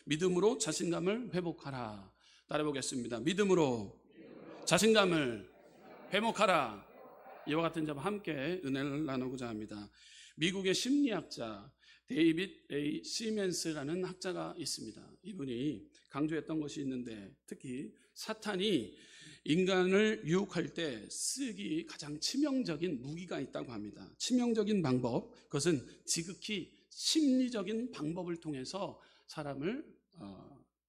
믿음으로 자신감을 회복하라. 따라보겠습니다. 믿음으로 자신감을 회복하라. 이와 같은 점 함께 은혜를 나누고자 합니다. 미국의 심리학자 데이빗 A. 시멘스라는 학자가 있습니다. 이분이 강조했던 것이 있는데, 특히 사탄이 인간을 유혹할 때 쓰기 가장 치명적인 무기가 있다고 합니다. 치명적인 방법, 그것은 지극히 심리적인 방법을 통해서 사람을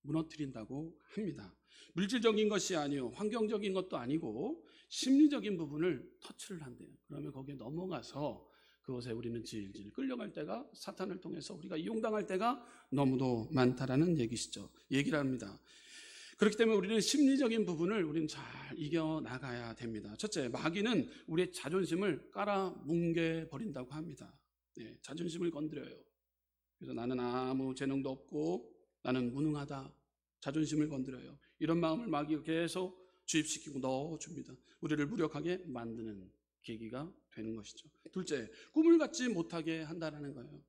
무너뜨린다고 합니다. 물질적인 것이 아니요, 환경적인 것도 아니고 심리적인 부분을 터치를 한대요. 그러면 거기에 넘어가서 그것에 우리는 질질 끌려갈 때가, 사탄을 통해서 우리가 이용당할 때가 너무도 많다라는 얘기를 합니다. 그렇기 때문에 우리는 심리적인 부분을 우리는 잘 이겨나가야 됩니다. 첫째, 마귀는 우리의 자존심을 깔아뭉개버린다고 합니다. 네, 자존심을 건드려요. 그래서 나는 아무 재능도 없고 나는 무능하다, 자존심을 건드려요. 이런 마음을 마귀가 계속 주입시키고 넣어줍니다. 우리를 무력하게 만드는 계기가 되는 것이죠. 둘째, 꿈을 갖지 못하게 한다는 거예요.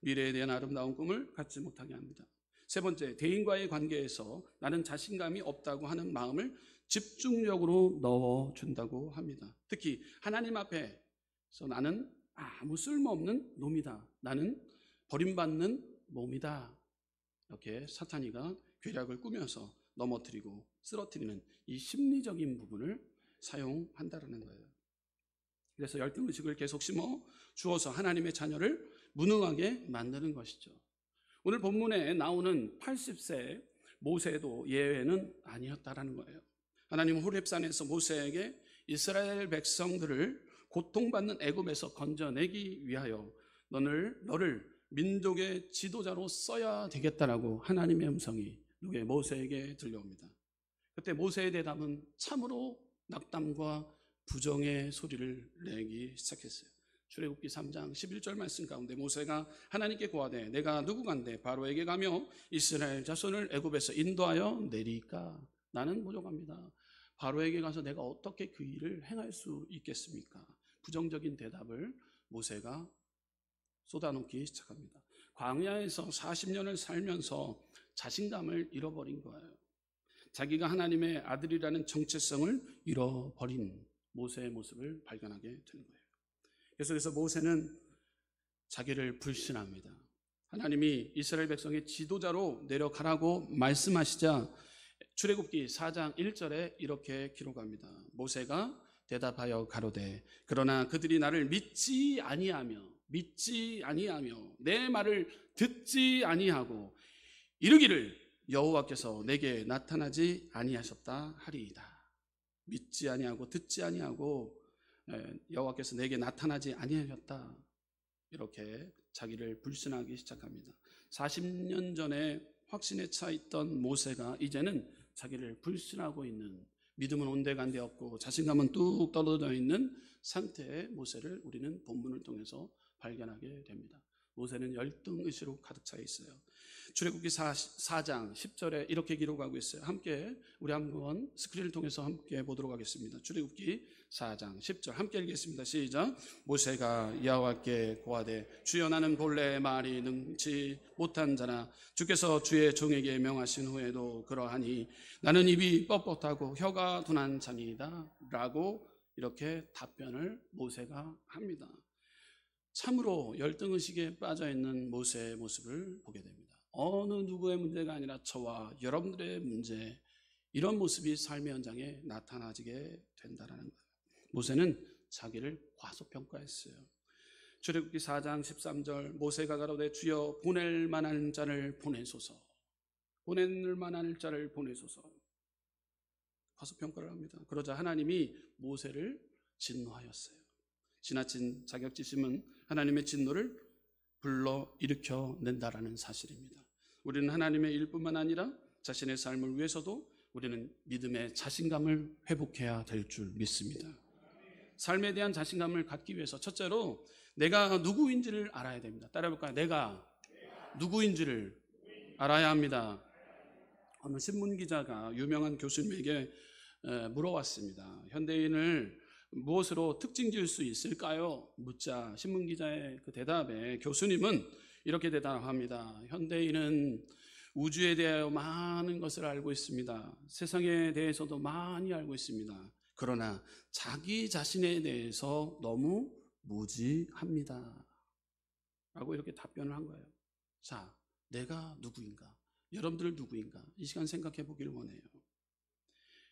미래에 대한 아름다운 꿈을 갖지 못하게 합니다. 세 번째, 대인과의 관계에서 나는 자신감이 없다고 하는 마음을 집중력으로 넣어준다고 합니다. 특히 하나님 앞에서 나는 아무 쓸모없는 놈이다, 나는 버림받는 몸이다, 이렇게 사탄이가 괴략을 꾸며서 넘어뜨리고 쓰러뜨리는 이 심리적인 부분을 사용한다는 거예요. 그래서 열등의식을 계속 심어 주어서 하나님의 자녀를 무능하게 만드는 것이죠. 오늘 본문에 나오는 80세 모세도 예외는 아니었다라는 거예요. 하나님은 호렙산에서 모세에게 이스라엘 백성들을 고통받는 애굽에서 건져내기 위하여 너를 민족의 지도자로 써야 되겠다라고 하나님의 음성이 누구의 모세에게 들려옵니다. 그때 모세의 대답은 참으로 낙담과 부정의 소리를 내기 시작했어요. 출애굽기 3장 11절 말씀 가운데 모세가 하나님께 고하되 내가 누구간데 바로에게 가며 이스라엘 자손을 애굽에서 인도하여 내리까? 나는 부족합니다. 바로에게 가서 내가 어떻게 그 일을 행할 수 있겠습니까? 부정적인 대답을 모세가 쏟아놓기 시작합니다. 광야에서 40년을 살면서 자신감을 잃어버린 거예요. 자기가 하나님의 아들이라는 정체성을 잃어버린 모세의 모습을 발견하게 되는 거예요. 그래서 모세는 자기를 불신합니다. 하나님이 이스라엘 백성의 지도자로 내려가라고 말씀하시자 출애굽기 4장 1절에 이렇게 기록합니다. 모세가 대답하여 가로되 그러나 그들이 나를 믿지 아니하며 내 말을 듣지 아니하고 이르기를 여호와께서 내게 나타나지 아니하셨다 하리이다. 믿지 아니하고 듣지 아니하고 여호와께서 내게 나타나지 아니하셨다, 이렇게 자기를 불신하기 시작합니다. 40년 전에 확신에 차 있던 모세가 이제는 자기를 불신하고 있는, 믿음은 온데간데 없고 자신감은 뚝 떨어져 있는 상태의 모세를 우리는 본문을 통해서 발견하게 됩니다. 모세는 열등의식으로 가득 차 있어요. 출애굽기 4장 10절에 이렇게 기록하고 있어요. 함께 우리 한번 스크린을 통해서 함께 보도록 하겠습니다. 출애굽기 4장 10절 함께 읽겠습니다. 시작. 모세가 여호와께 고하되 주여 나는 본래 말이 능치 못한 자나 주께서 주의 종에게 명하신 후에도 그러하니 나는 입이 뻣뻣하고 혀가 둔한 자니이다 라고 이렇게 답변을 모세가 합니다. 참으로 열등의식에 빠져있는 모세의 모습을 보게 됩니다. 어느 누구의 문제가 아니라 저와 여러분들의 문제, 이런 모습이 삶의 현장에 나타나지게 된다는 거예요. 모세는 자기를 과소평가했어요. 출애굽기 4장 13절 모세가 가로되 주여 보낼 만한 자를 보내소서. 과소평가를 합니다. 그러자 하나님이 모세를 진노하였어요. 지나친 자격지심은 하나님의 진노를 불러 일으켜낸다라는 사실입니다. 우리는 하나님의 일뿐만 아니라 자신의 삶을 위해서도 우리는 믿음의 자신감을 회복해야 될 줄 믿습니다. 삶에 대한 자신감을 갖기 위해서 첫째로 내가 누구인지를 알아야 됩니다. 따라해볼까요? 내가 누구인지를 알아야 합니다. 어느 신문기자가 유명한 교수님에게 물어봤습니다. 현대인을 무엇으로 특징 지을 수 있을까요? 묻자 신문기자의 그 대답에 교수님은 이렇게 대답합니다. 현대인은 우주에 대하여 많은 것을 알고 있습니다. 세상에 대해서도 많이 알고 있습니다. 그러나 자기 자신에 대해서 너무 무지합니다. 라고 이렇게 답변을 한 거예요. 자, 내가 누구인가? 여러분들 누구인가? 이 시간 생각해 보기를 원해요.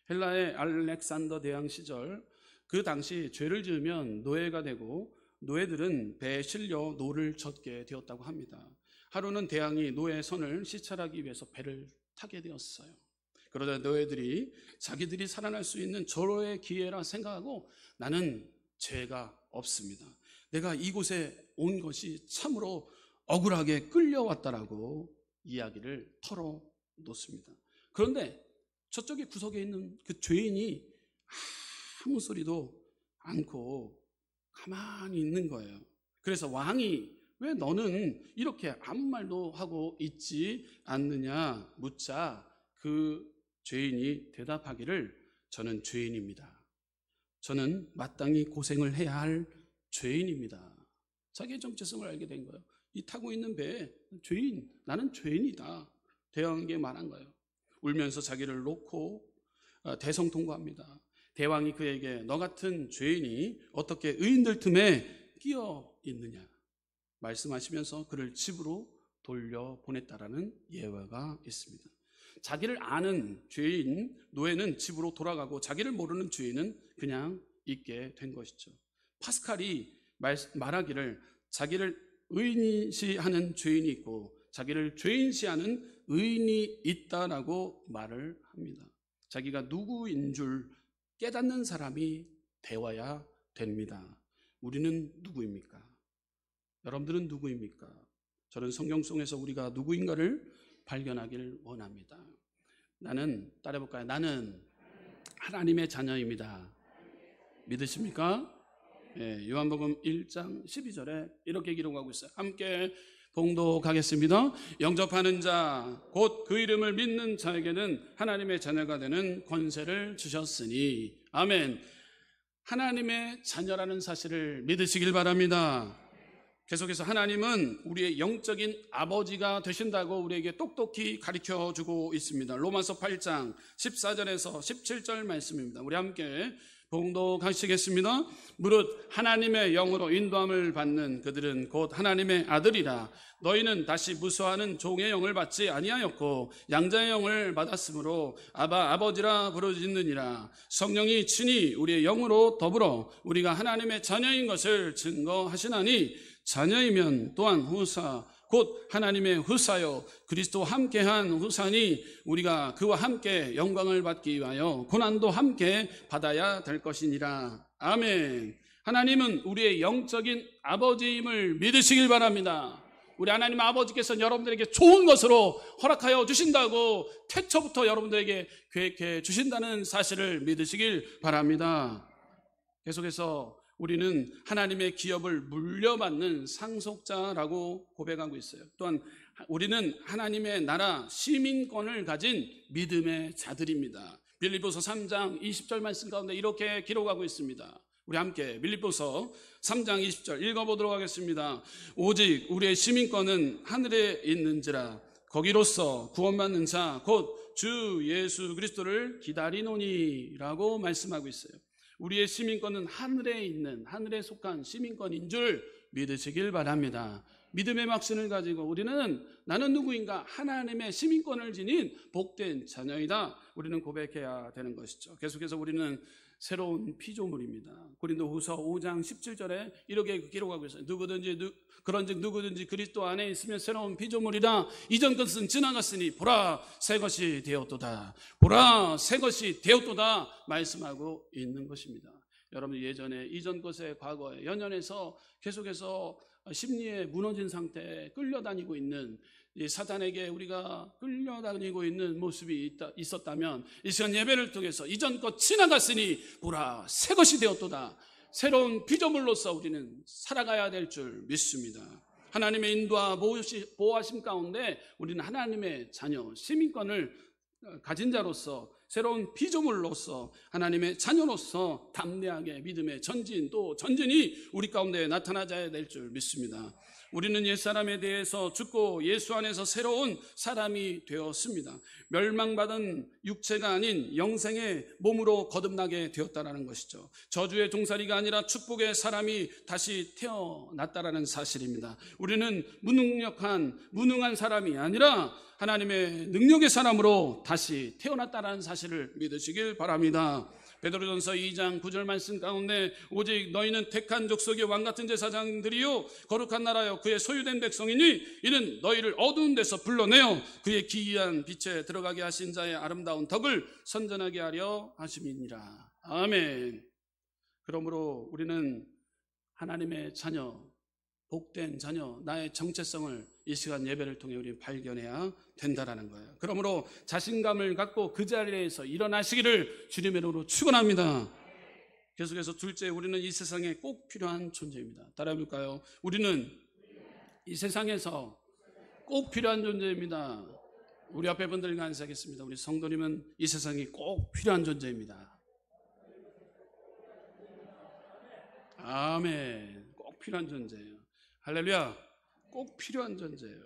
헬라의 알렉산더 대왕 시절, 그 당시 죄를 지으면 노예가 되고 노예들은 배에 실려 노를 젓게 되었다고 합니다. 하루는 대왕이 노예의 선을 시찰하기 위해서 배를 타게 되었어요. 그러자 노예들이 자기들이 살아날 수 있는 절호의 기회라 생각하고 나는 죄가 없습니다. 내가 이곳에 온 것이 참으로 억울하게 끌려왔다라고 이야기를 털어놓습니다. 그런데 저쪽에 구석에 있는 그 죄인이 아무 소리도 않고 가만히 있는 거예요. 그래서 왕이 왜 너는 이렇게 아무 말도 하고 있지 않느냐 묻자 그 죄인이 대답하기를 저는 죄인입니다. 저는 마땅히 고생을 해야 할 죄인입니다. 자기의 정체성을 알게 된 거예요. 이 타고 있는 배에 죄인, 나는 죄인이다. 대왕에게 말한 거예요. 울면서 자기를 놓고 대성통곡합니다. 대왕이 그에게 너 같은 죄인이 어떻게 의인들 틈에 끼어 있느냐 말씀하시면서 그를 집으로 돌려보냈다라는 예화가 있습니다. 자기를 아는 죄인 노예는 집으로 돌아가고 자기를 모르는 죄인은 그냥 있게 된 것이죠. 파스칼이 말하기를 자기를 의인시하는 죄인이 있고 자기를 죄인시하는 의인이 있다라고 말을 합니다. 자기가 누구인 줄 깨닫는 사람이 되어야 됩니다. 우리는 누구입니까? 여러분들은 누구입니까? 저는 성경 속에서 우리가 누구인가를 발견하길 원합니다. 나는 따라해볼까요? 나는 하나님의 자녀입니다. 믿으십니까? 네, 요한복음 1장 12절에 이렇게 기록하고 있어요. 함께 봉독하겠습니다. 영접하는 자, 곧 그 이름을 믿는 자에게는 하나님의 자녀가 되는 권세를 주셨으니. 아멘. 하나님의 자녀라는 사실을 믿으시길 바랍니다. 계속해서 하나님은 우리의 영적인 아버지가 되신다고 우리에게 똑똑히 가르쳐주고 있습니다. 로마서 8장 14절에서 17절 말씀입니다. 우리 함께 봉독하시겠습니다. 무릇 하나님의 영으로 인도함을 받는 그들은 곧 하나님의 아들이라. 너희는 다시 무수하는 종의 영을 받지 아니하였고 양자의 영을 받았으므로 아바 아버지라 부르짖느니라. 성령이 친히 우리의 영으로 더불어 우리가 하나님의 자녀인 것을 증거하시나니 자녀이면 또한 후사 곧 하나님의 후사요 그리스도와 함께한 후사니 우리가 그와 함께 영광을 받기 위하여 고난도 함께 받아야 될 것이니라. 아멘. 하나님은 우리의 영적인 아버지임을 믿으시길 바랍니다. 우리 하나님 아버지께서는 여러분들에게 좋은 것으로 허락하여 주신다고 태초부터 여러분들에게 계획해 주신다는 사실을 믿으시길 바랍니다. 계속해서 우리는 하나님의 기업을 물려받는 상속자라고 고백하고 있어요. 또한 우리는 하나님의 나라 시민권을 가진 믿음의 자들입니다. 빌립보서 3장 20절 말씀 가운데 이렇게 기록하고 있습니다. 우리 함께 빌립보서 3장 20절 읽어보도록 하겠습니다. 오직 우리의 시민권은 하늘에 있는지라 거기로서 구원받는 자 곧 주 예수 그리스도를 기다리노니 라고 말씀하고 있어요. 우리의 시민권은 하늘에 있는, 하늘에 속한 시민권인 줄 믿으시길 바랍니다. 믿음의 확신을 가지고 우리는 나는 누구인가? 하나님의 시민권을 지닌 복된 자녀이다. 우리는 고백해야 되는 것이죠. 계속해서 우리는 새로운 피조물입니다. 고린도후서 5장 17절에 이렇게 기록하고 있어요. 그런즉 누구든지 그리스도 안에 있으면 새로운 피조물이라. 이전 것은 지나갔으니 보라 새 것이 되었도다. 보라 새 것이 되었도다 말씀하고 있는 것입니다. 여러분 예전에 이전 것의 과거에 연연해서 계속해서 심리에 무너진 상태에 끌려다니고 있는 이 사탄에게 우리가 끌려다니고 있는 모습이 있었다면 이 시간 예배를 통해서 이전 것 지나갔으니 보라 새 것이 되었도다. 새로운 피조물로서 우리는 살아가야 될 줄 믿습니다. 하나님의 인도와 보호하심 가운데 우리는 하나님의 자녀 시민권을 가진 자로서 새로운 피조물로서 하나님의 자녀로서 담대하게 믿음의 전진 또 전진이 우리 가운데 나타나야 될 줄 믿습니다. 우리는 옛사람에 대해서 죽고 예수 안에서 새로운 사람이 되었습니다. 멸망받은 육체가 아닌 영생의 몸으로 거듭나게 되었다는 것이죠. 저주의 종살이가 아니라 축복의 사람이 다시 태어났다는 사실입니다. 우리는 무능한 사람이 아니라 하나님의 능력의 사람으로 다시 태어났다는 사실을 믿으시길 바랍니다. 베드로전서 2장 9절 말씀 가운데 오직 너희는 택한 족속의 왕같은 제사장들이요 거룩한 나라여 그의 소유된 백성이니 이는 너희를 어두운 데서 불러내어 그의 기이한 빛에 들어가게 하신 자의 아름다운 덕을 선전하게 하려 하심이니라. 아멘. 그러므로 우리는 하나님의 자녀, 복된 자녀, 나의 정체성을 이 시간 예배를 통해 우리 발견해야 된다라는 거예요. 그러므로 자신감을 갖고 그 자리에서 일어나시기를 주님의 이름으로 축원합니다. 계속해서 둘째, 우리는 이 세상에 꼭 필요한 존재입니다. 따라해볼까요? 우리는 이 세상에서 꼭 필요한 존재입니다. 우리 앞에 분들과 인사하겠습니다. 우리 성도님은 이 세상이 꼭 필요한 존재입니다. 아멘. 꼭 필요한 존재예요. 할렐루야. 꼭 필요한 존재예요.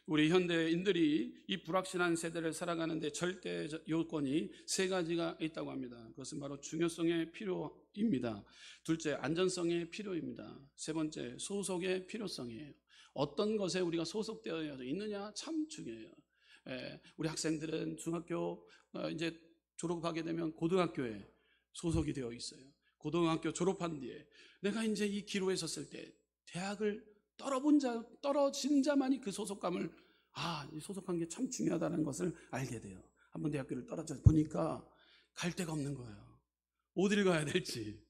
우리 현대인들이 이 불확실한 세대를 살아가는데 절대 요건이 세 가지가 있다고 합니다. 그것은 바로 중요성의 필요입니다. 둘째, 안전성의 필요입니다. 세 번째, 소속의 필요성이에요. 어떤 것에 우리가 소속되어 있느냐 참 중요해요. 우리 학생들은 중학교 이제 졸업하게 되면 고등학교에 소속이 되어 있어요. 고등학교 졸업한 뒤에 내가 이제 이 기로에 섰을 때 대학을 떨어진 자만이 그 소속감을 이 소속한 게 참 중요하다는 것을 알게 돼요. 한번 대학교를 떨어져 보니까 갈 데가 없는 거예요. 어디를 가야 될지.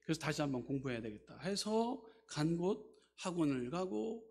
그래서 다시 한번 공부해야 되겠다 해서 간 곳 학원을 가고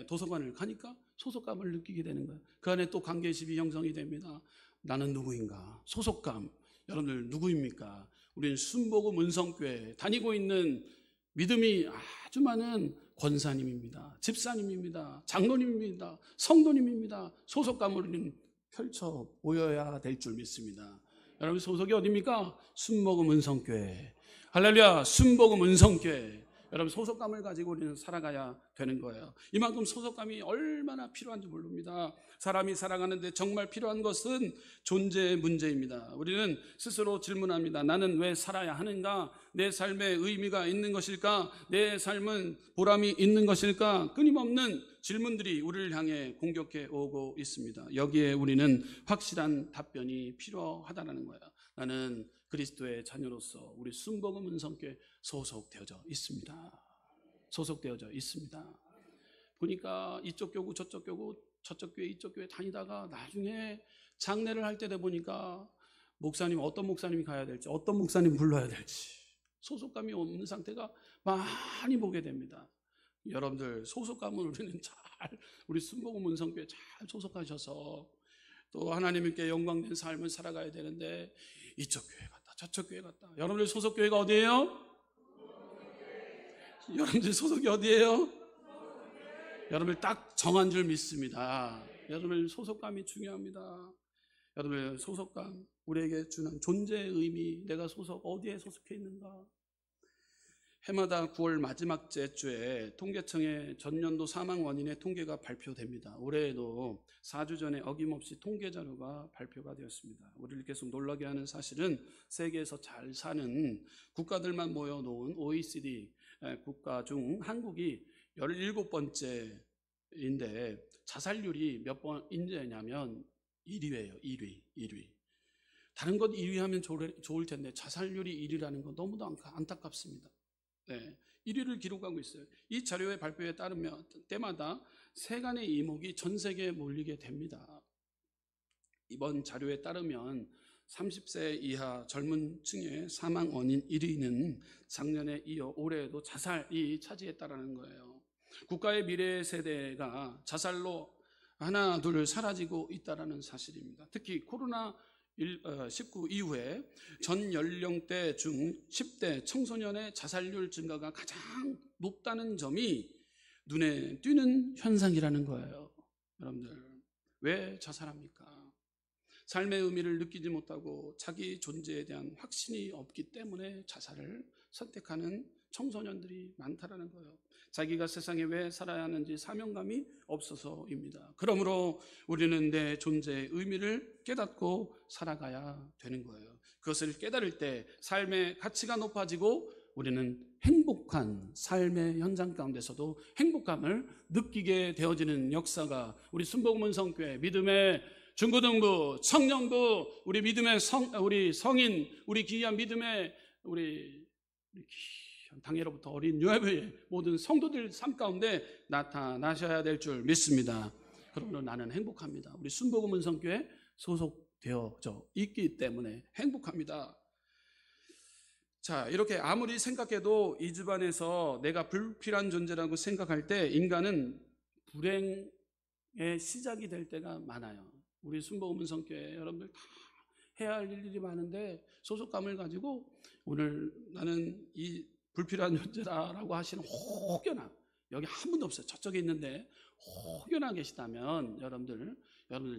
도서관을 가니까 소속감을 느끼게 되는 거예요. 그 안에 또 관계심이 형성이 됩니다. 나는 누구인가? 소속감. 여러분들 누구입니까? 우리는 순복음 은성교회 다니고 있는 믿음이 아주 많은 권사님입니다. 집사님입니다. 장로님입니다. 성도님입니다. 소속감을 우리는 펼쳐 보여야 될 줄 믿습니다. 여러분 소속이 어디입니까? 순복음 은성교회. 할렐루야. 순복음 은성교회. 여러분 소속감을 가지고 우리는 살아가야 되는 거예요. 이만큼 소속감이 얼마나 필요한지 모릅니다. 사람이 살아가는데 정말 필요한 것은 존재의 문제입니다. 우리는 스스로 질문합니다. 나는 왜 살아야 하는가? 내 삶에 의미가 있는 것일까? 내 삶은 보람이 있는 것일까? 끊임없는 질문들이 우리를 향해 공격해 오고 있습니다. 여기에 우리는 확실한 답변이 필요하다는 거예요. 나는 그리스도의 자녀로서 우리 순복음 은성교회 소속되어져 있습니다. 보니까 이쪽 교구 저쪽 교구 저쪽 교회 이쪽 교회 다니다가 나중에 장례를 할 때 돼 보니까 목사님 어떤 목사님이 가야 될지 어떤 목사님 불러야 될지 소속감이 없는 상태가 많이 보게 됩니다. 여러분들 소속감을 우리는 우리 순복음 은성교회 잘 소속하셔서 또 하나님께 영광된 삶을 살아가야 되는데 이쪽 교회 갔다 저쪽 교회 갔다. 여러분들 소속 교회가 어디예요? 여러분들 소속이 어디예요? 여러분들 딱 정한 줄 믿습니다. 여러분들 소속감이 중요합니다. 여러분들 소속감 우리에게 주는 존재의 의미, 내가 어디에 소속해 있는가? 해마다 9월 마지막 주에 통계청의 전년도 사망 원인의 통계가 발표됩니다. 올해에도 4주 전에 어김없이 통계 자료가 발표가 되었습니다. 우리를 계속 놀라게 하는 사실은 세계에서 잘 사는 국가들만 모여놓은 OECD 국가 중 한국이 17번째인데 자살률이 몇 번이냐면 1위예요. 1위. 다른 것 1위 하면 좋을 텐데 자살률이 1위라는 건 너무도 안타깝습니다. 1위를 기록하고 있어요. 이 자료의 발표에 따르면 때마다 세간의 이목이 전 세계에 몰리게 됩니다. 이번 자료에 따르면 30세 이하 젊은 층의 사망 원인 1위는 작년에 이어 올해에도 자살이 차지했다는 거예요. 국가의 미래 세대가 자살로 하나 둘 사라지고 있다는 사실입니다. 특히 코로나19 이후에 전 연령대 중 10대 청소년의 자살률 증가가 가장 높다는 점이 눈에 띄는 현상이라는 거예요. 여러분들 왜 자살합니까? 삶의 의미를 느끼지 못하고 자기 존재에 대한 확신이 없기 때문에 자살을 선택하는 청소년들이 많다라는 거예요. 자기가 세상에 왜 살아야 하는지 사명감이 없어서입니다. 그러므로 우리는 내 존재의 의미를 깨닫고 살아가야 되는 거예요. 그것을 깨달을 때 삶의 가치가 높아지고 우리는 행복한 삶의 현장 가운데서도 행복감을 느끼게 되어지는 역사가 우리 순복음은 성교회 믿음의 중고등부, 청년부, 우리 믿음의 우리 성인, 우리 귀한 믿음의 우리 당예로부터 어린 유아부의 모든 성도들 삶 가운데 나타나셔야 될 줄 믿습니다. 그러므로 나는 행복합니다. 우리 순복음은 성교회에 소속되어져 있기 때문에 행복합니다. 자, 이렇게 아무리 생각해도 이 집안에서 내가 불필요한 존재라고 생각할 때 인간은 불행의 시작이 될 때가 많아요. 우리 순복음은 성교회 여러분들 다 해야 할 일들이 많은데 소속감을 가지고 오늘 나는 이 불필요한 존재다라고 하시는 혹여나 여기 한 분도 없어요. 저쪽에 있는데 혹여나 계시다면 여러분들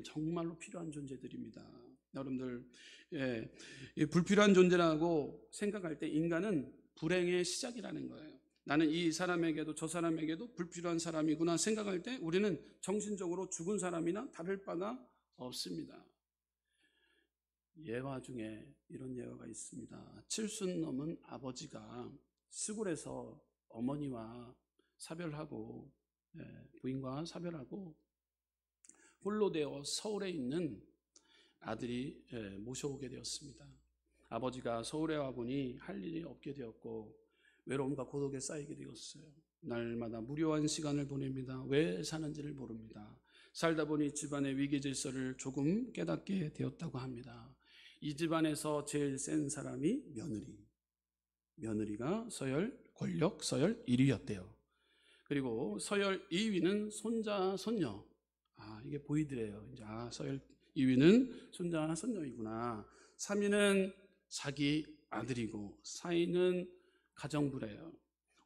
정말로 필요한 존재들입니다. 여러분들 이 불필요한 존재라고 생각할 때 인간은 불행의 시작이라는 거예요. 나는 이 사람에게도 저 사람에게도 불필요한 사람이구나 생각할 때 우리는 정신적으로 죽은 사람이나 다를 바가 없습니다. 예화 중에 이런 예화가 있습니다. 70 넘은 아버지가 시골에서 어머니와 사별하고 부인과 사별하고 홀로 되어 서울에 있는 아들이 모셔오게 되었습니다. 아버지가 서울에 와보니 할 일이 없게 되었고 외로움과 고독에 쌓이게 되었어요. 날마다 무료한 시간을 보냅니다. 왜 사는지를 모릅니다. 살다 보니 집안의 위기 질서를 조금 깨닫게 되었다고 합니다. 이 집안에서 제일 센 사람이 며느리가 권력 서열 1위였대요. 그리고 서열 2위는 손자 손녀. 이게 보이더래요. 이제 서열 2위는 손자 손녀이구나. 3위는 자기 아들이고 4위는 가정부래요.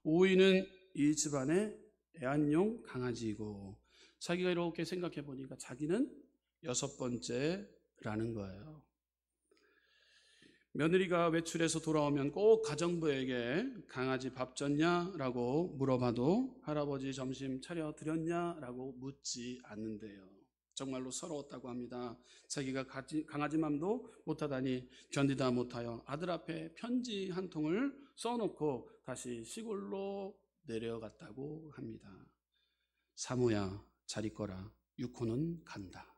5위는 이 집안의 애완용 강아지이고 자기가 이렇게 생각해 보니까 자기는 6번째라는 거예요. 며느리가 외출해서 돌아오면 꼭 가정부에게 강아지 밥 줬냐라고 물어봐도 할아버지 점심 차려 드렸냐라고 묻지 않는데요. 정말로 서러웠다고 합니다. 자기가 강아지 맘도 못하다니 견디다 못하여 아들 앞에 편지 한 통을 써놓고 다시 시골로 내려갔다고 합니다. 사모야 잘 있거라. 6호는 간다.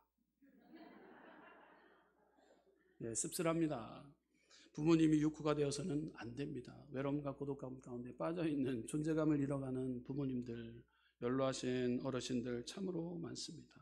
씁쓸합니다. 부모님이 6호가 되어서는 안 됩니다. 외로움과 고독감 가운데 빠져있는 존재감을 잃어가는 부모님들, 연로하신 어르신들 참으로 많습니다.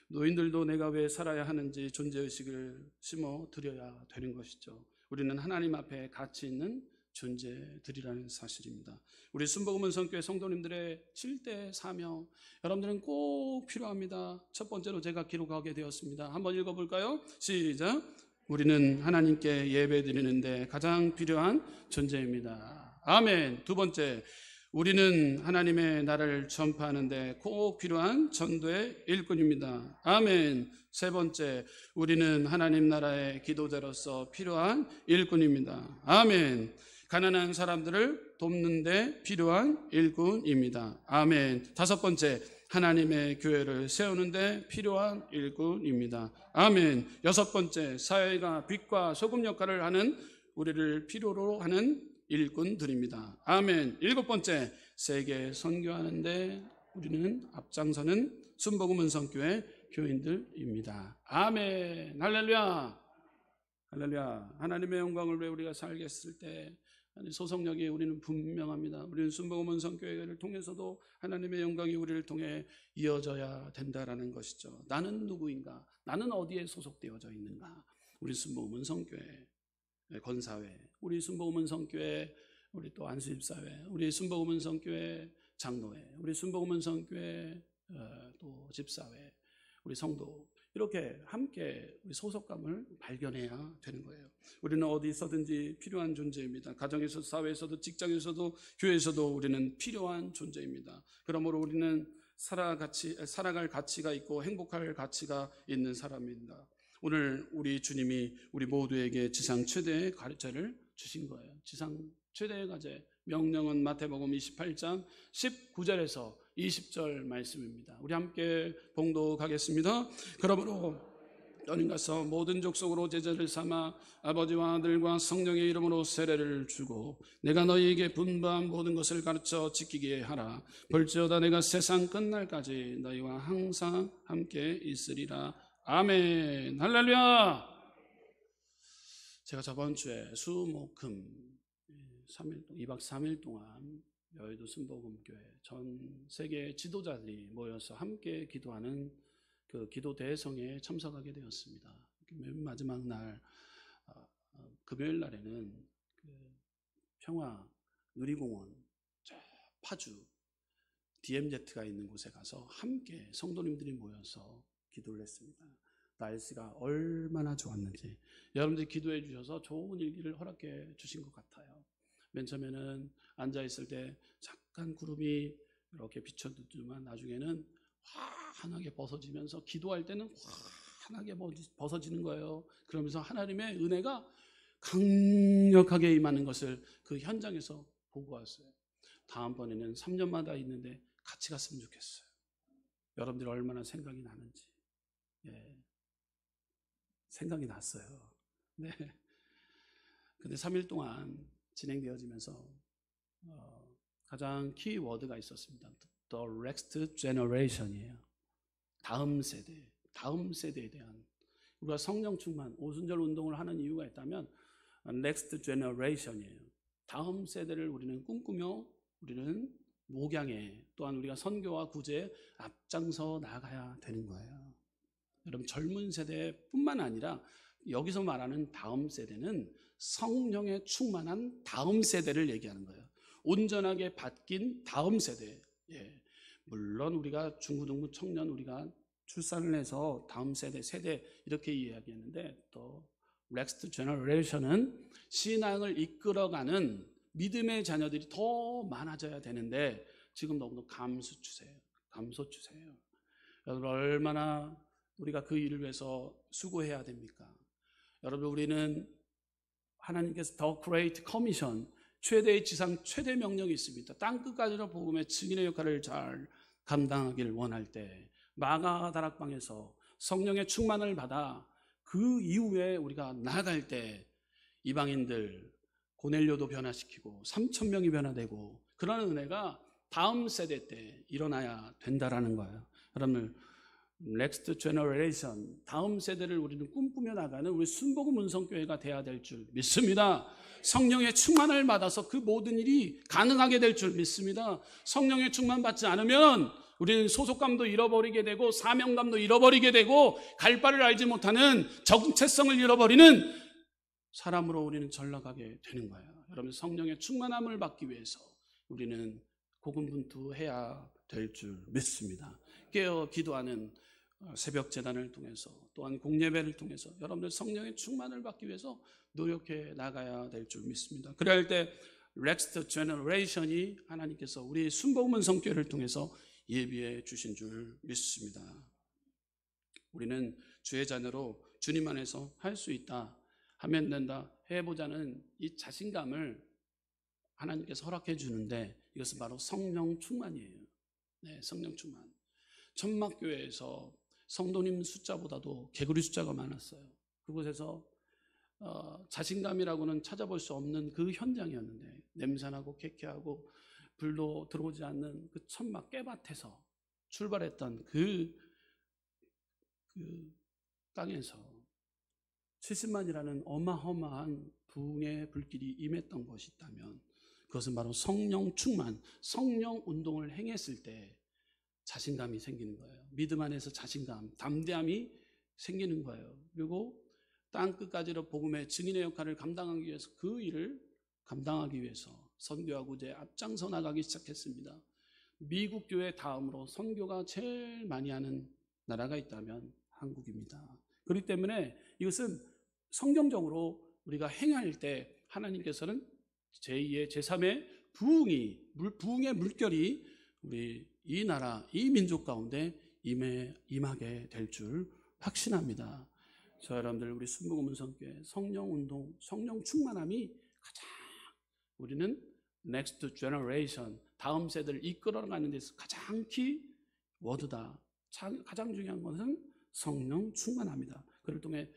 노인들도 내가 왜 살아야 하는지 존재의식을 심어드려야 되는 것이죠. 우리는 하나님 앞에 가치 있는 존재들이라는 사실입니다. 우리 순복음은 성교회 성도님들의 7대 사명, 여러분들은 꼭 필요합니다. 첫 번째로 제가 기록하게 되었습니다. 한번 읽어볼까요? 시작. 우리는 하나님께 예배드리는데 가장 필요한 존재입니다. 아멘. 두 번째, 우리는 하나님의 나라를 전파하는데 꼭 필요한 전도의 일꾼입니다. 아멘. 세 번째, 우리는 하나님 나라의 기도자로서 필요한 일꾼입니다. 아멘. 가난한 사람들을 돕는 데 필요한 일꾼입니다. 아멘. 다섯 번째, 하나님의 교회를 세우는 데 필요한 일꾼입니다. 아멘. 여섯 번째, 사회가 빛과 소금 역할을 하는 우리를 필요로 하는 일꾼들입니다. 아멘. 일곱 번째, 세계 선교하는데 우리는 앞장서는 순복음은 성교회 교인들입니다. 아멘. 할렐루야. 할렐루야. 하나님의 영광을 위해 우리가 살겠을 때 소속력이 우리는 분명합니다. 우리는 순복음은 성교회를 통해서도 하나님의 영광이 우리를 통해 이어져야 된다라는 것이죠. 나는 누구인가? 나는 어디에 소속되어져 있는가? 우리 순복음은 성교회 건사회, 우리 순복음은 성교회, 우리 또 안수집사회, 우리 순복음은 성교회 장로회, 우리 순복음은 성교회 또 집사회, 우리 성도, 이렇게 함께 우리 소속감을 발견해야 되는 거예요. 우리는 어디 있어든지 필요한 존재입니다. 가정에서도, 사회에서도, 직장에서도, 교회에서도 우리는 필요한 존재입니다. 그러므로 우리는 살아갈 가치가 있고 행복할 가치가 있는 사람입니다. 오늘 우리 주님이 우리 모두에게 지상 최대의 가르침을 주신 거예요. 지상 최대의 과제. 명령은 마태복음 28장 19절에서 20절 말씀입니다. 우리 함께 봉독하겠습니다. 그러므로 너는 가서 모든 족속으로 제자를 삼아 아버지와 아들과 성령의 이름으로 세례를 주고 내가 너희에게 분부한 모든 것을 가르쳐 지키게 하라. 볼지어다 내가 세상 끝날까지 너희와 항상 함께 있으리라. 아멘. 할렐루야. 제가 저번 주에 수, 목, 금 2박 3일 동안 여의도 순복음교회 전 세계 지도자들이 모여서 함께 기도하는 그 기도 대성에 참석하게 되었습니다. 맨 마지막 날 금요일 날에는 그 평화 누리공원 파주 DMZ가 있는 곳에 가서 함께 성도님들이 모여서 기도를 했습니다. 날씨가 얼마나 좋았는지 여러분들이 기도해 주셔서 좋은 일기를 허락해 주신 것 같아요. 맨 처음에는 앉아있을 때 잠깐 구름이 이렇게 비춰두지만 나중에는 환하게 벗어지면서 기도할 때는 환하게 벗어지는 거예요. 그러면서 하나님의 은혜가 강력하게 임하는 것을 그 현장에서 보고 왔어요. 다음번에는 3년마다 있는데 같이 갔으면 좋겠어요. 여러분들이 얼마나 생각이 나는지. 생각이 났어요. 네. 근데 3일 동안 진행되어지면서 가장 키워드가 있었습니다. The next generation이에요. 다음 세대에 대한 우리가 성령 충만, 오순절 운동을 하는 이유가 있다면 next generation이에요. 다음 세대를 우리는 꿈꾸며 우리는 목양에 또한 우리가 선교와 구제에 앞장서 나가야 되는 거예요. 여러분 젊은 세대뿐만 아니라 여기서 말하는 다음 세대는 성령에 충만한 다음 세대를 얘기하는 거예요. 온전하게 바뀐 다음 세대. 물론 우리가 중고등부 청년 우리가 출산을 해서 다음 세대 이렇게 이야기했는데 또 넥스트 제너레이션은 신앙을 이끌어가는 믿음의 자녀들이 더 많아져야 되는데 지금 너무도 감소 추세예요. 여러분 얼마나 우리가 그 일을 위해서 수고해야 됩니까? 여러분 우리는 하나님께서 더 그레이트 커미션 최대의 지상 최대 명령이 있습니다. 땅끝까지로 복음의 증인의 역할을 잘 감당하길 원할 때 마가 다락방에서 성령의 충만을 받아 그 이후에 우리가 나아갈 때 이방인들 고넬료도 변화시키고 3,000명이 변화되고 그런 은혜가 다음 세대 때 일어나야 된다라는 거예요. 여러분 넥스트 제너레이션 다음 세대를 우리는 꿈꾸며 나가는 우리 순복음 운성교회가 돼야 될 줄 믿습니다. 성령의 충만을 받아서 그 모든 일이 가능하게 될 줄 믿습니다. 성령의 충만 받지 않으면 우리는 소속감도 잃어버리게 되고 사명감도 잃어버리게 되고 갈 바를 알지 못하는 정체성을 잃어버리는 사람으로 우리는 전락하게 되는 거예요. 여러분 성령의 충만함을 받기 위해서 우리는 고군분투해야 될 줄 믿습니다. 깨어 기도하는 새벽 재단을 통해서 또한 공예배를 통해서 여러분들 성령의 충만을 받기 위해서 노력해 나가야 될 줄 믿습니다. 그래야 할 때 넥스트 제너레이션이 하나님께서 우리 순복음 성교회를 통해서 예비해 주신 줄 믿습니다. 우리는 주의 자녀로 주님 안에서 할 수 있다, 하면 된다, 해보자는 이 자신감을 하나님께서 허락해 주는데 이것은 바로 성령 충만이에요. 네, 성령 충만. 천막교회에서 성도님 숫자보다도 개구리 숫자가 많았어요. 그곳에서 자신감이라고는 찾아볼 수 없는 그 현장이었는데 냄새나고 쾌쾌하고 불도 들어오지 않는 그 천막 깨밭에서 출발했던 그 땅에서 70만이라는 어마어마한 부흥의 불길이 임했던 것이 있다면 그것은 바로 성령 충만, 성령 운동을 행했을 때 자신감이 생기는 거예요. 믿음 안에서 자신감, 담대함이 생기는 거예요. 그리고 땅끝까지로 복음의 증인의 역할을 감당하기 위해서 그 일을 감당하기 위해서 선교와 구제에 앞장서 나가기 시작했습니다. 미국 교회 다음으로 선교가 제일 많이 하는 나라가 있다면 한국입니다. 그렇기 때문에 이것은 성경적으로 우리가 행할 때 하나님께서는 제2의 제3의 부흥의 물결이 우리 이 나라, 이 민족 가운데 임하게 될 줄 확신합니다. 저 여러분들 우리 순복음문성교회 성령 운동, 성령 충만함이 가장 우리는 넥스트 제너레이션, 다음 세대를 이끌어가는 데서 가장 키 워드다. 가장 중요한 것은 성령 충만함이다. 그를 통해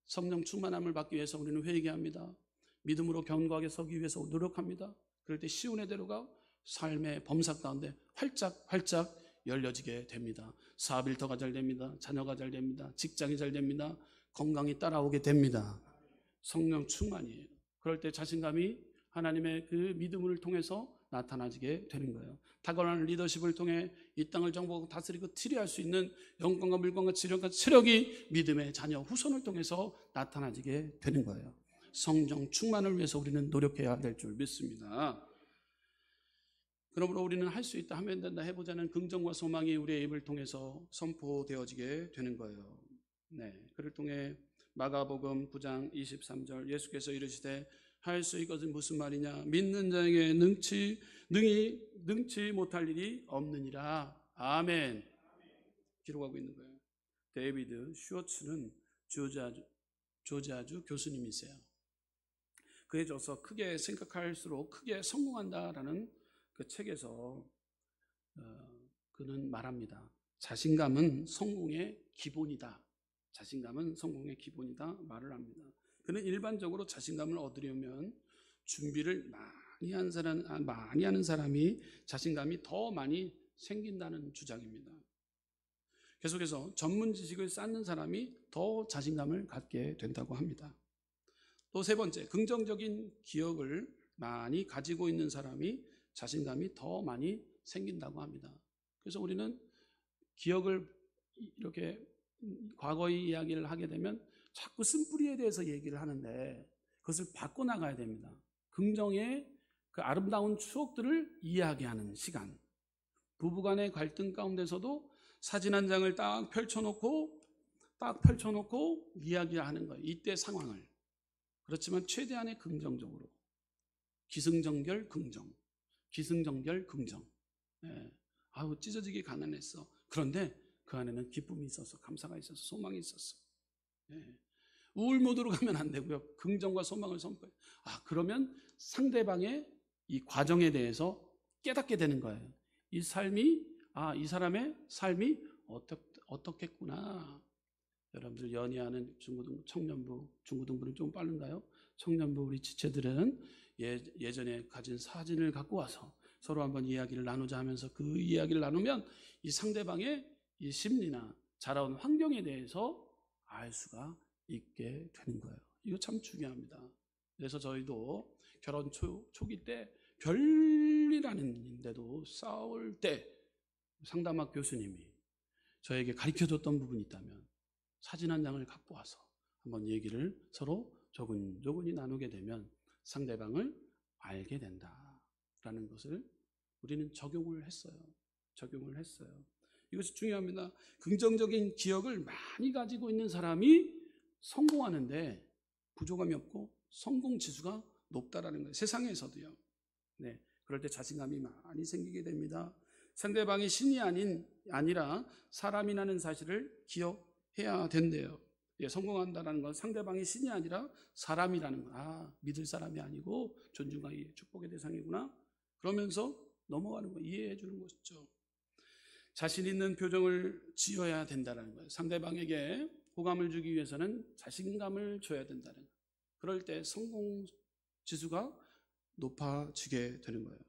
성령 충만함을 받기 위해서 우리는 회개합니다. 믿음으로 견고하게 서기 위해서 노력합니다. 그럴 때 시온의 대로가 삶의 범삭 가운데 활짝 열려지게 됩니다. 사업 일터가 잘 됩니다. 자녀가 잘 됩니다. 직장이 잘 됩니다. 건강이 따라오게 됩니다. 성령 충만이에요. 그럴 때 자신감이 하나님의 그 믿음을 통해서 나타나지게 되는 거예요. 탁월한 리더십을 통해 이 땅을 정복하고 다스리고 치리할 수 있는 영광과 물광과 지력과 체력이 믿음의 자녀 후손을 통해서 나타나지게 되는 거예요. 성령 충만을 위해서 우리는 노력해야 될 줄 믿습니다. 그러므로 우리는 할 수 있다, 하면 된다, 해보자는 긍정과 소망이 우리의 입을 통해서 선포되어지게 되는 거예요. 네, 그를 통해 마가복음 9장 23절 예수께서 이르시되 할 수 있것은 무슨 말이냐, 믿는 자에게 능치 못할 일이 없느니라. 아멘. 기록하고 있는 거예요. 데이비드 슈워츠는 조지아주 교수님이세요. 그에 져서 크게 생각할수록 크게 성공한다라는 그 책에서 그는 말합니다. 자신감은 성공의 기본이다. 자신감은 성공의 기본이다 말을 합니다. 그는 일반적으로 자신감을 얻으려면 준비를 많이 하는 사람이 자신감이 더 많이 생긴다는 주장입니다. 계속해서 전문 지식을 쌓는 사람이 더 자신감을 갖게 된다고 합니다. 또 세 번째, 긍정적인 기억을 많이 가지고 있는 사람이 자신감이 더 많이 생긴다고 합니다. 그래서 우리는 기억을 이렇게 과거의 이야기를 하게 되면 자꾸 쓴뿌리에 대해서 얘기를 하는데 그것을 바꿔나가야 됩니다. 긍정의 그 아름다운 추억들을 이야기하는 시간. 부부간의 갈등 가운데서도 사진 한 장을 딱 펼쳐놓고 이야기하는 거예요. 이때 상황을. 그렇지만 최대한의 긍정적으로. 기승전결 긍정. 예. 아우, 찢어지게 가난했어. 그런데 그 안에는 기쁨이 있어서, 감사가 있어서, 소망이 있었어. 예. 우울 모드로 가면 안 되고요. 긍정과 소망을 선포해. 그러면 상대방의 이 과정에 대해서 깨닫게 되는 거예요. 이 삶이, 이 사람의 삶이 어떻겠구나. 여러분들 연애하는 중고등 청년부, 중고등부는 좀 빠른가요? 청년부 우리 지체들은 예전에 가진 사진을 갖고 와서 서로 한번 이야기를 나누자 하면서 그 이야기를 나누면 이 상대방의 이 심리나 자라온 환경에 대해서 알 수가 있게 되는 거예요. 이거 참 중요합니다. 그래서 저희도 결혼 초기 때 별일 아닌데도 싸울 때 상담학 교수님이 저에게 가르쳐줬던 부분이 있다면 사진 한 장을 갖고 와서 한번 얘기를 서로 조근조근히 나누게 되면 상대방을 알게 된다라는 것을 우리는 적용을 했어요. 이것이 중요합니다. 긍정적인 기억을 많이 가지고 있는 사람이 성공하는데 부족함이 없고 성공 지수가 높다라는 거예요. 세상에서도요. 네, 그럴 때 자신감이 많이 생기게 됩니다. 상대방이 신이 아니라 사람이라는 사실을 기억해야 된대요. 성공한다는 건 상대방이 신이 아니라 사람이라는 거. 믿을 사람이 아니고 존중과 축복의 대상이구나. 그러면서 넘어가는 거 이해해 주는 것이죠. 자신 있는 표정을 지어야 된다는 거예요. 상대방에게 호감을 주기 위해서는 자신감을 줘야 된다는 거예요. 그럴 때 성공 지수가 높아지게 되는 거예요.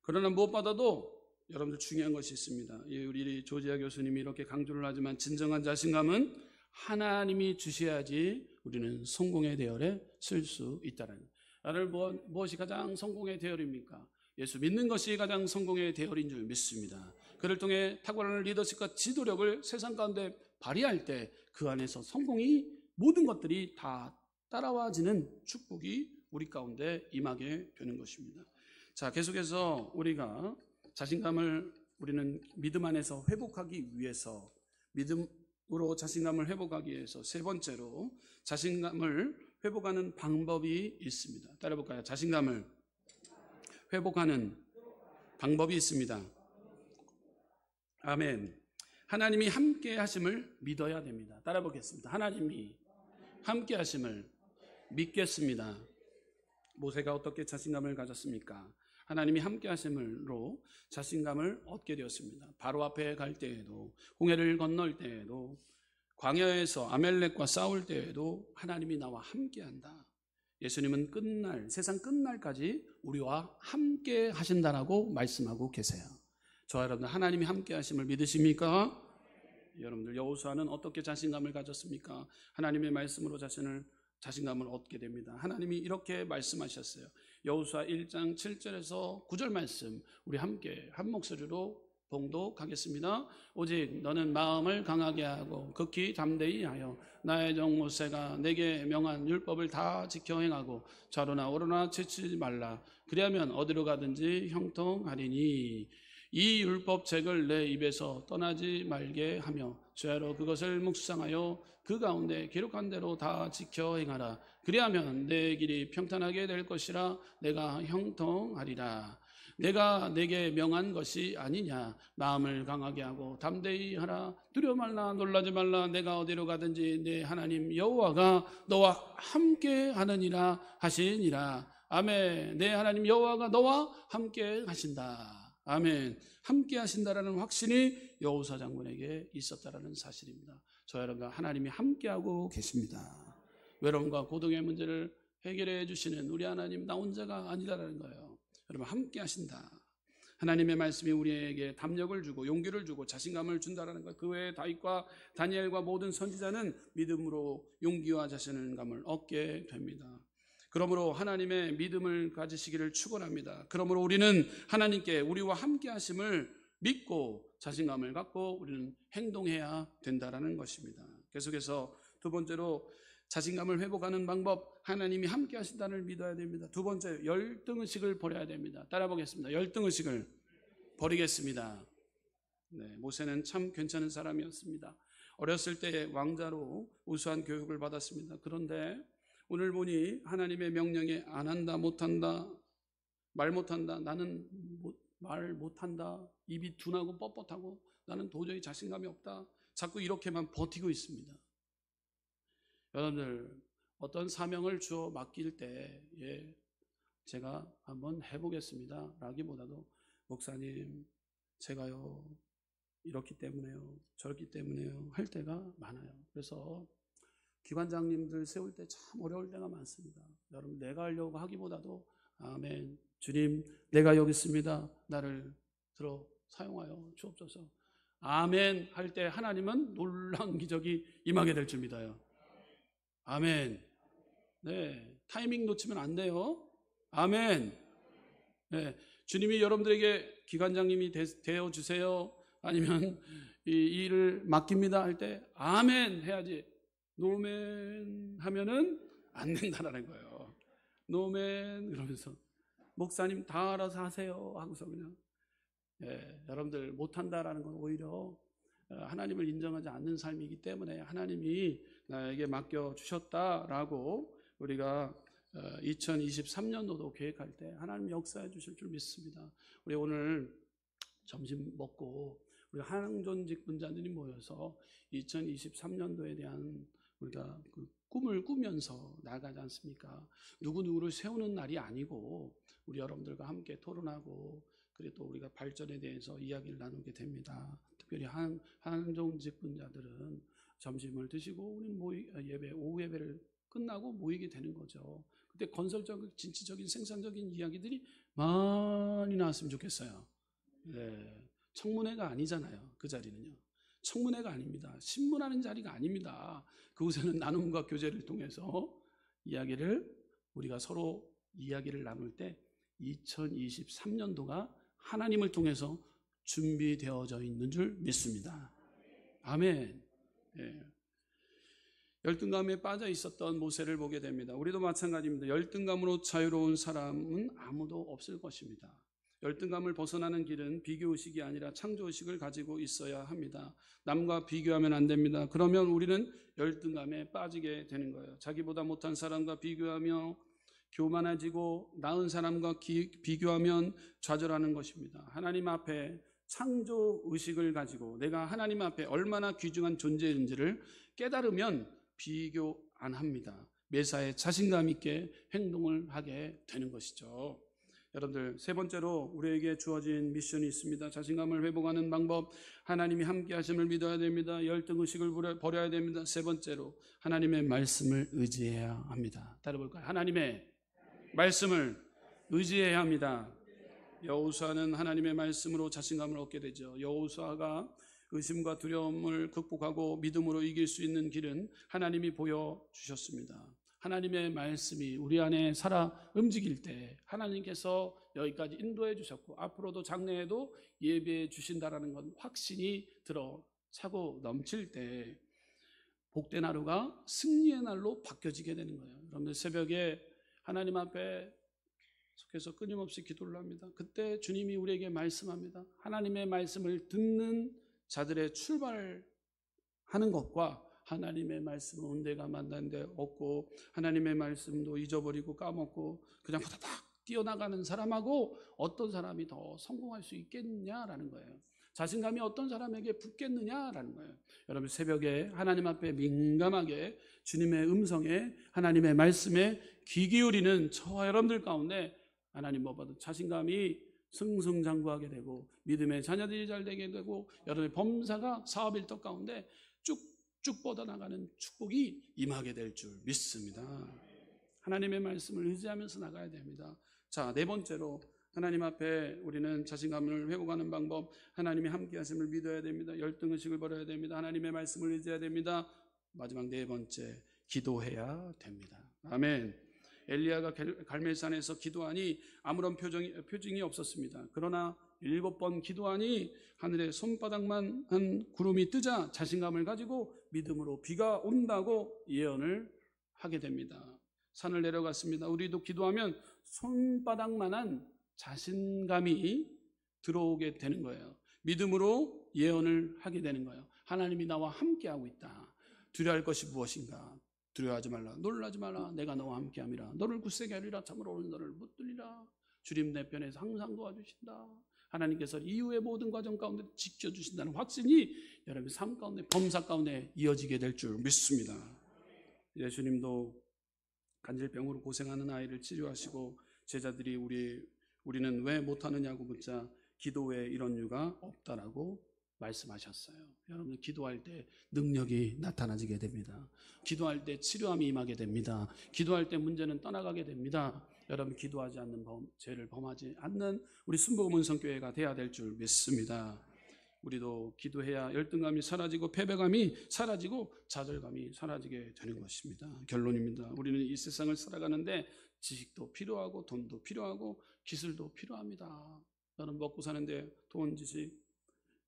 그러나 무엇보다도 여러분들 중요한 것이 있습니다. 우리 조지아 교수님이 이렇게 강조를 하지만 진정한 자신감은 하나님이 주셔야지 우리는 성공의 대열에 쓸 수 있다는 거예요. 나를 무엇이 가장 성공의 대열입니까? 예수 믿는 것이 가장 성공의 대열인 줄 믿습니다. 그를 통해 탁월한 리더십과 지도력을 세상 가운데 발휘할 때 그 안에서 성공이 모든 것들이 다 따라와지는 축복이 우리 가운데 임하게 되는 것입니다. 자, 계속해서 우리가 자신감을 우리는 믿음 안에서 회복하기 위해서, 믿음으로 자신감을 회복하기 위해서 세 번째로 자신감을 회복하는 방법이 있습니다. 따라해볼까요? 자신감을 회복하는 방법이 있습니다. 아멘. 하나님이 함께 하심을 믿어야 됩니다. 따라 보겠습니다. 하나님이 함께 하심을 믿겠습니다. 모세가 어떻게 자신감을 가졌습니까? 하나님이 함께 하심으로 자신감을 얻게 되었습니다. 바로 앞에 갈 때에도, 홍해를 건널 때에도, 광야에서 아멜렉과 싸울 때에도 하나님이 나와 함께한다. 예수님은 끝날, 세상 끝날까지 우리와 함께 하신다라고 말씀하고 계세요. 저와 여러분들 하나님이 함께 하심을 믿으십니까? 여러분들 여호수아는 어떻게 자신감을 가졌습니까? 하나님의 말씀으로 자신감을 얻게 됩니다. 하나님이 이렇게 말씀하셨어요. 여호수아 1장 7절에서 9절 말씀 우리 함께 한 목소리로 봉독하겠습니다. 오직 너는 마음을 강하게 하고 극히 담대히 하여 나의 종 모세가 내게 명한 율법을 다 지켜 행하고 좌로나 우로나 치지 말라. 그리하면 어디로 가든지 형통하리니 이 율법책을 내 입에서 떠나지 말게 하며 주야로 그것을 묵상하여 그 가운데 기록한 대로 다 지켜 행하라. 그리하면 내 길이 평탄하게 될 것이라. 내가 형통하리라. 내가 내게 명한 것이 아니냐. 마음을 강하게 하고 담대히 하라. 두려워 말라. 놀라지 말라. 내가 어디로 가든지 내 하나님 여호와가 너와 함께 하느니라 하시니라. 아멘. 내 하나님 여호와가 너와 함께 하신다. 아멘. 함께 하신다라는 확신이 여호수아 장군에게 있었다라는 사실입니다. 저 여러분과 하나님이 함께하고 계십니다. 외로움과 고독의 문제를 해결해 주시는 우리 하나님 나 혼자가 아니다라는 거예요. 여러분 함께 하신다. 하나님의 말씀이 우리에게 담력을 주고 용기를 주고 자신감을 준다라는 것. 그 외에 다윗과 다니엘과 모든 선지자는 믿음으로 용기와 자신감을 얻게 됩니다. 그러므로 하나님의 믿음을 가지시기를 축원합니다. 그러므로 우리는 하나님께 우리와 함께 하심을 믿고 자신감을 갖고 우리는 행동해야 된다라는 것입니다. 계속해서 두 번째로 자신감을 회복하는 방법, 하나님이 함께 하신다를 믿어야 됩니다. 두 번째, 열등의식을 버려야 됩니다. 따라 보겠습니다. 열등의식을 버리겠습니다. 네, 모세는 참 괜찮은 사람이었습니다. 어렸을 때 왕자로 우수한 교육을 받았습니다. 그런데 오늘 보니 하나님의 명령에 안 한다, 못한다, 말 못한다, 나는 말 못한다, 입이 둔하고 뻣뻣하고 나는 도저히 자신감이 없다. 자꾸 이렇게만 버티고 있습니다. 여러분들 어떤 사명을 주어 맡길 때 제가 한번 해보겠습니다 라기보다도 목사님 제가요 이렇기 때문에요 저렇기 때문에요 할 때가 많아요. 그래서 기관장님들 세울 때 참 어려울 때가 많습니다. 여러분 내가 하려고 하기보다도 아멘 주님 내가 여기 있습니다. 나를 들어 사용하여 주옵소서. 아멘 할 때 하나님은 놀라운 기적이 임하게 될 줄 믿어요. 아멘. 네, 타이밍 놓치면 안 돼요. 아멘. 네, 주님이 여러분들에게 기관장님이 되어 주세요. 아니면 이 일을 맡깁니다 할 때 아멘 해야지. 노멘 하면은 안 된다라는 거예요. 노멘 그러면서 목사님 다 알아서 하세요 하고서 그냥 여러분들 못한다라는 건 오히려 하나님을 인정하지 않는 삶이기 때문에 하나님이 나에게 맡겨주셨다라고 우리가 2023년도도 계획할 때 하나님 역사해 주실 줄 믿습니다. 우리 오늘 점심 먹고 우리 한항존 직분자들이 모여서 2023년도에 대한 우리가 그 꿈을 꾸면서 나가지 않습니까? 누구누구를 세우는 날이 아니고 우리 여러분들과 함께 토론하고 그리고 또 우리가 발전에 대해서 이야기를 나누게 됩니다. 특별히 한항존 직분자들은 점심을 드시고 우리는 예배, 오후 예배를 끝나고 모이게 되는 거죠. 그때 건설적인, 진취적인, 생산적인 이야기들이 많이 나왔으면 좋겠어요. 네. 청문회가 아니잖아요. 그 자리는요. 청문회가 아닙니다. 신문하는 자리가 아닙니다. 그곳에는 나눔과 교제를 통해서 우리가 서로 이야기를 나눌 때 2023년도가 하나님을 통해서 준비되어져 있는 줄 믿습니다. 아멘. 예. 열등감에 빠져 있었던 모세를 보게 됩니다. 우리도 마찬가지입니다. 열등감으로 자유로운 사람은 아무도 없을 것입니다. 열등감을 벗어나는 길은 비교의식이 아니라 창조의식을 가지고 있어야 합니다. 남과 비교하면 안 됩니다. 그러면 우리는 열등감에 빠지게 되는 거예요. 자기보다 못한 사람과 비교하며 교만해지고 나은 사람과 비교하면 좌절하는 것입니다. 하나님 앞에 창조 의식을 가지고 내가 하나님 앞에 얼마나 귀중한 존재인지를 깨달으면 비교 안 합니다. 매사에 자신감 있게 행동을 하게 되는 것이죠. 여러분들, 세 번째로 우리에게 주어진 미션이 있습니다. 자신감을 회복하는 방법, 하나님이 함께 하심을 믿어야 됩니다. 열등의식을 버려야 됩니다. 세 번째로 하나님의 말씀을 의지해야 합니다. 따라볼까요? 하나님의 말씀을 의지해야 합니다. 여호수아는 하나님의 말씀으로 자신감을 얻게 되죠. 여호수아가 의심과 두려움을 극복하고 믿음으로 이길 수 있는 길은 하나님이 보여주셨습니다. 하나님의 말씀이 우리 안에 살아 움직일 때 하나님께서 여기까지 인도해 주셨고 앞으로도 장래에도 예비해 주신다라는 건 확신이 들어 차고 넘칠 때 복된 하루가 승리의 날로 바뀌어지게 되는 거예요. 여러분들, 새벽에 하나님 앞에 속해서 끊임없이 기도를 합니다. 그때 주님이 우리에게 말씀합니다. 하나님의 말씀을 듣는 자들의 출발하는 것과 하나님의 말씀은 온데가 만난데 없고 하나님의 말씀도 잊어버리고 까먹고 그냥 후다닥 뛰어나가는 사람하고 어떤 사람이 더 성공할 수 있겠느냐라는 거예요. 자신감이 어떤 사람에게 붙겠느냐라는 거예요. 여러분, 새벽에 하나님 앞에 민감하게 주님의 음성에 하나님의 말씀에 귀 기울이는 저와 여러분들 가운데 하나님 무엇보다 자신감이 승승장구하게 되고 믿음의 자녀들이 잘 되게 되고 여러분의 범사가 사업 일터 가운데 쭉 뻗어나가는 축복이 임하게 될 줄 믿습니다. 하나님의 말씀을 의지하면서 나가야 됩니다. 자, 네 번째로 하나님 앞에 우리는 자신감을 회복하는 방법, 하나님이 함께 하심을 믿어야 됩니다. 열등의식을 버려야 됩니다. 하나님의 말씀을 의지해야 됩니다. 마지막 네 번째, 기도해야 됩니다. 아멘. 엘리야가 갈멜산에서 기도하니 아무런 표징이 없었습니다. 그러나 7번 기도하니 하늘에 손바닥만 한 구름이 뜨자 자신감을 가지고 믿음으로 비가 온다고 예언을 하게 됩니다. 산을 내려갔습니다. 우리도 기도하면 손바닥만한 자신감이 들어오게 되는 거예요. 믿음으로 예언을 하게 되는 거예요. 하나님이 나와 함께하고 있다. 두려워할 것이 무엇인가? 두려워하지 말라, 놀라지 말라, 내가 너와 함께함이라. 너를 굳세게 하리라, 참으로 오는 너를 붙들리라. 주님 내 편에서 항상 도와주신다. 하나님께서 이후의 모든 과정 가운데 지켜주신다는 확신이 여러분 삶 가운데, 범사 가운데 이어지게 될 줄 믿습니다. 예수님도 간질병으로 고생하는 아이를 치료하시고 제자들이 우리는 왜 못하느냐고 묻자 기도에 이런 이유가 없다라고 말씀하셨어요. 여러분, 기도할 때 능력이 나타나지게 됩니다. 기도할 때 치료함이 임하게 됩니다. 기도할 때 문제는 떠나가게 됩니다. 여러분, 기도하지 않는 죄를 범하지 않는 우리 순복음 은성교회가 돼야 될 줄 믿습니다. 우리도 기도해야 열등감이 사라지고 패배감이 사라지고 좌절감이 사라지게 되는 것입니다. 결론입니다. 우리는 이 세상을 살아가는데 지식도 필요하고 돈도 필요하고 기술도 필요합니다. 여러분, 먹고 사는데 돈, 지식,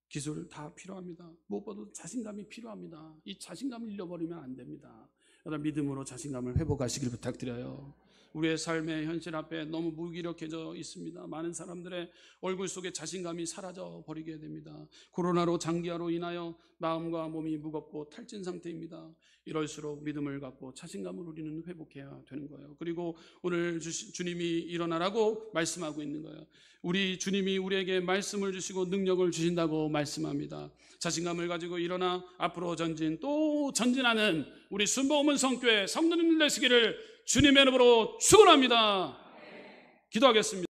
기술 다 필요합니다. 무엇보다도 자신감이 필요합니다. 이 자신감을 잃어버리면 안 됩니다. 여러분, 믿음으로 자신감을 회복하시길 부탁드려요. 우리의 삶의 현실 앞에 너무 무기력해져 있습니다. 많은 사람들의 얼굴 속에 자신감이 사라져 버리게 됩니다. 코로나로 장기화로 인하여 마음과 몸이 무겁고 탈진 상태입니다. 이럴수록 믿음을 갖고 자신감을 우리는 회복해야 되는 거예요. 그리고 오늘 주님이 일어나라고 말씀하고 있는 거예요. 우리 주님이 우리에게 말씀을 주시고 능력을 주신다고 말씀합니다. 자신감을 가지고 일어나 앞으로 또 전진하는 우리 순복음 은성교회 성도님들 되시기를 주님의 이름으로 축원합니다. 기도하겠습니다.